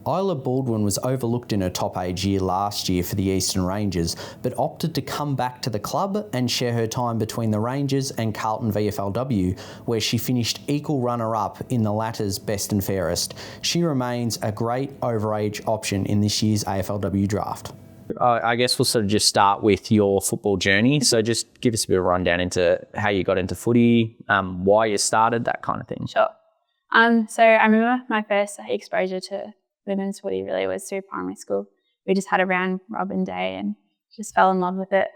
Isla Baldwin was overlooked in her top age year last year for the Eastern Rangers, but opted to come back to the club and share her time between the Rangers and Carlton VFLW, where she finished equal runner-up in the latter's best and fairest. She remains a great overage option in this year's AFLW draft. I guess we'll sort of just start with your football journey. So just give us a bit of a rundown into how you got into footy, why you started, that kind of thing. Sure. So I remember my first exposure to women's footy really was through primary school. We just had a round robin day and just fell in love with it.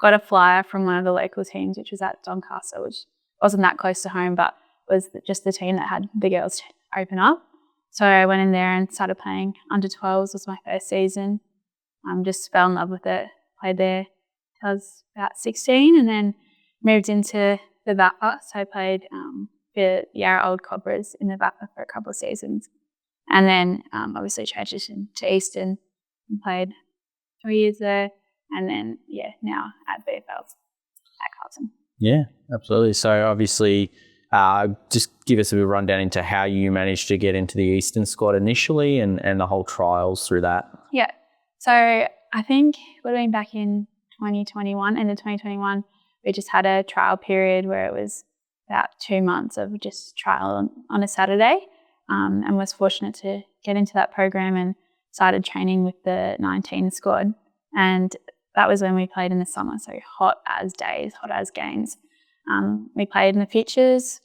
Got a flyer from one of the local teams, which was at Doncaster, which wasn't that close to home, but was just the team that had the girls open up. So I went in there and started playing under 12s. Was my first season. Just fell in love with it. Played there till I was about 16 and then moved into the VAPA. So I played for Yarra Old Cobras in the VAPA for a couple of seasons. And then obviously transitioned to Eastern and played 3 years there. And then, now at VFL at Carlton. Yeah, absolutely. So obviously just give us a bit of a rundown into how you managed to get into the Eastern squad initially and the whole trials through that. Yeah. So I think it would have been back in 2021, end of 2021, we just had a trial period where it was about 2 months of just trial on a Saturday, and was fortunate to get into that program and started training with the 19 squad. And that was when we played in the summer, so hot as days, hot as games. We played in the futures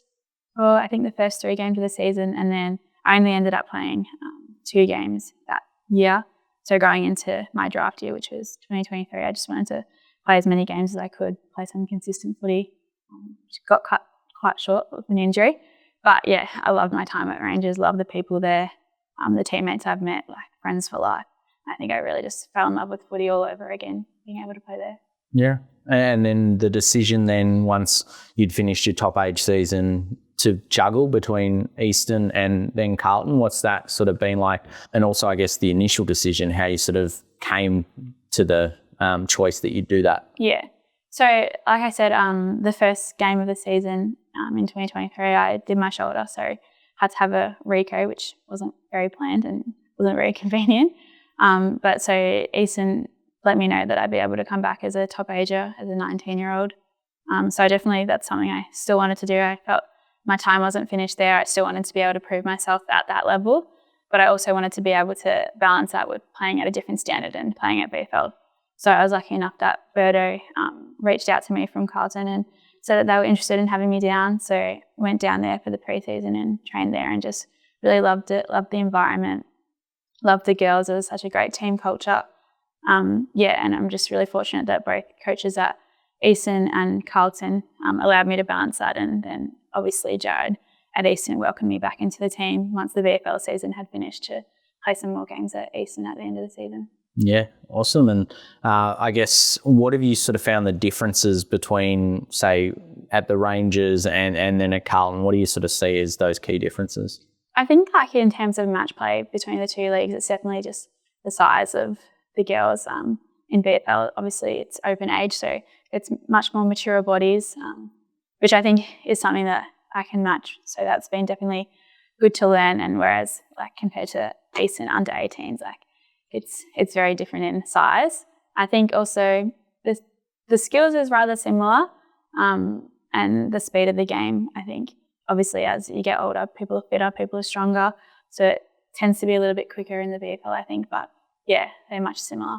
for I think the first 3 games of the season, and then I only ended up playing 2 games that year. So going into my draft year, which was 2023, I just wanted to play as many games as I could, play some consistent footy. Got cut quite short with an injury. But yeah, I loved my time at Rangers, loved the people there, the teammates I've met, like friends for life. I think I really just fell in love with footy all over again, being able to play there. Yeah. And then the decision then, once you'd finished your top age season, to juggle between Eastern and then Carlton, what's that sort of been like? And also, I guess, the initial decision, how you sort of came to the choice that you'd do that. Yeah. So, like I said, the first game of the season in 2023, I did my shoulder, so had to have a reco, which wasn't very planned and wasn't very convenient. But so Eastern let me know that I'd be able to come back as a top ager, as a 19-year-old. So definitely that's something I still wanted to do. I felt my time wasn't finished there. I still wanted to be able to prove myself at that level, but I also wanted to be able to balance that with playing at a different standard and playing at VFL. So I was lucky enough that Birdo reached out to me from Carlton and said that they were interested in having me down. So I went down there for the pre-season and trained there and just really loved it, loved the environment, loved the girls. It was such a great team culture. And I'm just really fortunate that both coaches at Eastern and Carlton allowed me to balance that, and then obviously Jared at Eastern welcomed me back into the team once the VFL season had finished to play some more games at Eastern at the end of the season. Yeah, awesome. And I guess, what have you sort of found the differences between, say, at the Rangers and then at Carlton? What do you sort of see as those key differences? I think like in terms of match play between the 2 leagues, it's definitely just the size of the girls. In VFL, obviously it's open age, so it's much more mature bodies, which I think is something that I can match. So that's been definitely good to learn. And whereas like compared to Eastern under 18s, like it's very different in size. I think also the skills is rather similar, and the speed of the game. I think obviously as you get older, people are fitter, people are stronger, so it tends to be a little bit quicker in the VFL, I think. But yeah, they're much similar.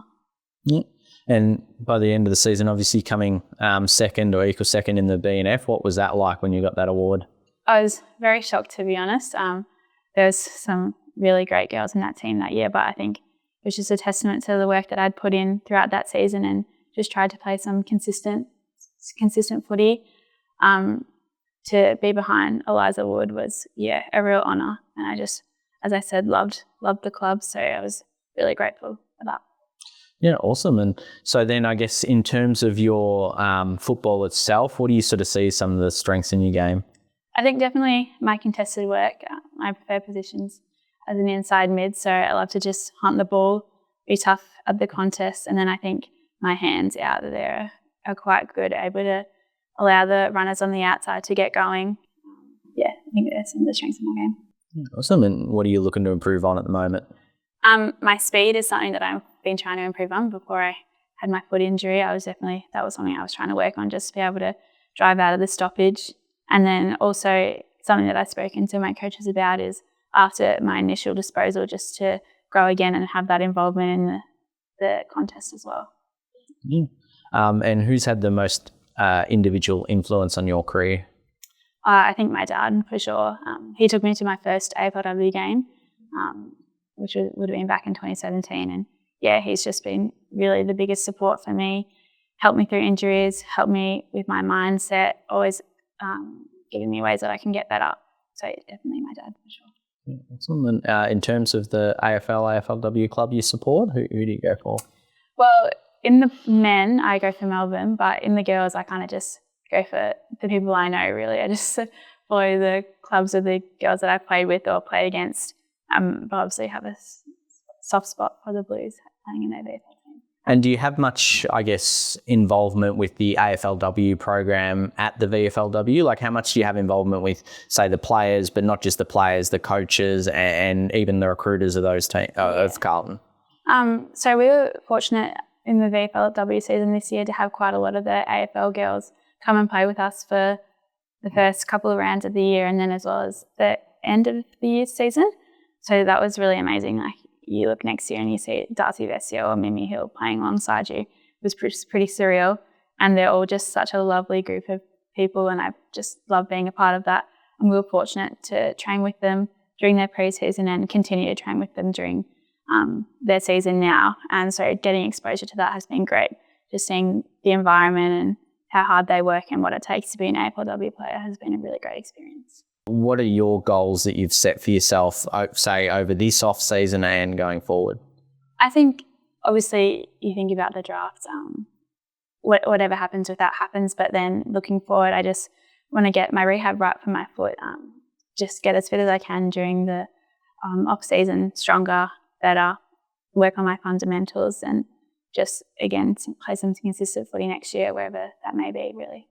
Yeah. And by the end of the season, obviously coming second or equal second in the BNF, what was that like when you got that award? I was very shocked, to be honest. There was some really great girls in that team that year, but I think it was just a testament to the work that I'd put in throughout that season and just tried to play some consistent footy. To be behind Eliza Wood was, a real honour. And I just, as I said, loved the club, so I was really grateful for that. Yeah, awesome. And so then I guess in terms of your football itself, what do you sort of see as some of the strengths in your game? I think definitely my contested work. I prefer positions as an inside mid, so I love to just hunt the ball, be tough at the contest, and then I think my hands out there are quite good, able to allow the runners on the outside to get going. I think that's some of the strengths of my game. Awesome. And what are you looking to improve on at the moment? My speed is something that I've been trying to improve on. Before I had my foot injury, that was something I was trying to work on, just to be able to drive out of the stoppage. And then also something that I've spoken to my coaches about is after my initial disposal, just to grow again and have that involvement in the contest as well. Yeah. And who's had the most individual influence on your career? I think my dad, for sure. He took me to my first AFLW game, which would have been back in 2017. And yeah, he's just been really the biggest support for me, helped me through injuries, helped me with my mindset, always giving me ways that I can get better. So definitely my dad, for sure. Yeah, excellent. And in terms of the AFLW club you support, who do you go for? Well, in the men, I go for Melbourne, but in the girls, I kind of just go for the people I know, really. I just follow the clubs of the girls that I've played with or played against. But obviously have a soft spot for the Blues playing in their VFL team. And do you have much, I guess, involvement with the AFLW program at the VFLW? Like, how much do you have involvement with, say, the players, but not just the players, the coaches, and even the recruiters of those of Carlton? So we were fortunate in the VFLW season this year to have quite a lot of the AFL girls come and play with us for the first couple of rounds of the year, and then as well as the end of the year season. So that was really amazing. Like, you look next year and you see Darcy Vesio or Mimi Hill playing alongside you. It was pretty surreal, and they're all just such a lovely group of people, and I just love being a part of that. And we were fortunate to train with them during their pre-season and continue to train with them during their season now. And so getting exposure to that has been great. Just seeing the environment and how hard they work and what it takes to be an AFLW player has been a really great experience. What are your goals that you've set for yourself, say, over this off-season and going forward? I think, obviously, you think about the draft. Whatever happens with that happens. But then looking forward, I just want to get my rehab right for my foot, just get as fit as I can during the off-season, stronger, better, work on my fundamentals, and just, again, play some consistent footy next year, wherever that may be, really.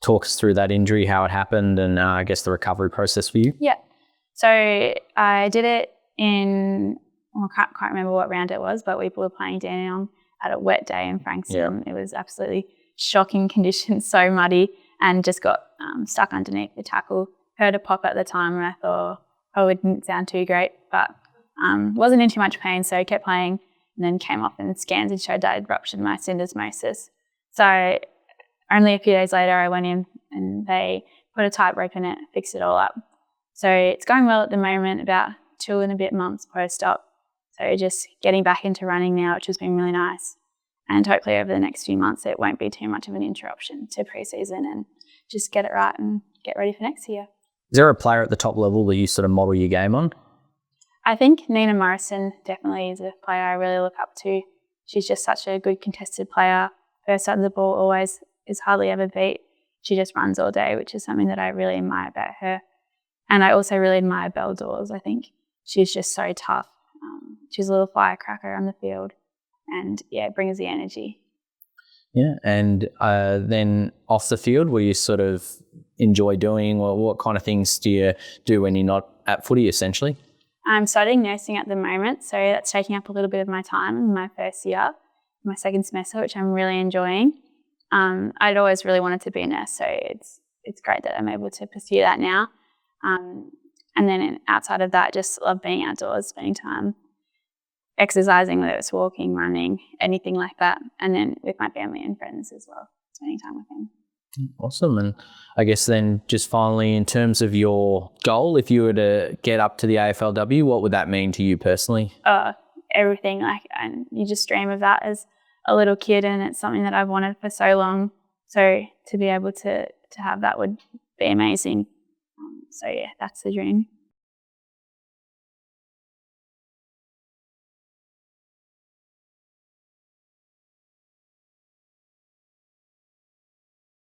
Talk us through that injury, how it happened, and I guess the recovery process for you. Yeah. So I did it I can't quite remember what round it was, but we were playing Dandenong at a wet day in Frankston. Yeah. It was absolutely shocking conditions, so muddy, and just got stuck underneath the tackle. Heard a pop at the time, and I thought, it didn't sound too great, but wasn't in too much pain, so I kept playing, and then came off and scans and showed that I'd ruptured my syndesmosis. So only a few days later, I went in and they put a tight rope in it, fixed it all up. So it's going well at the moment, about 2 and a bit months post-op. So just getting back into running now, which has been really nice. And hopefully over the next few months, it won't be too much of an interruption to pre-season, and just get it right and get ready for next year. Is there a player at the top level that you sort of model your game on? I think Nina Morrison definitely is a player I really look up to. She's just such a good contested player. First side of the ball always is hardly ever beat. She just runs all day, which is something that I really admire about her. And I also really admire Belle Dawes. I think she's just so tough. She's a little firecracker on the field, and brings the energy. Yeah, and then off the field, what you sort of enjoy doing, or what kind of things do you do when you're not at footy, essentially? I'm studying nursing at the moment, so that's taking up a little bit of my time in my first year, my second semester, which I'm really enjoying. I'd always really wanted to be a nurse, so it's great that I'm able to pursue that now. And then outside of that, just love being outdoors, spending time exercising, whether it's walking, running, anything like that. And then with my family and friends as well, spending time with them. Awesome. And I guess then just finally, in terms of your goal, if you were to get up to the AFLW, what would that mean to you personally? Everything. And you just dream of that as a little kid, and it's something that I've wanted for so long. So to be able to have that would be amazing. So that's the dream.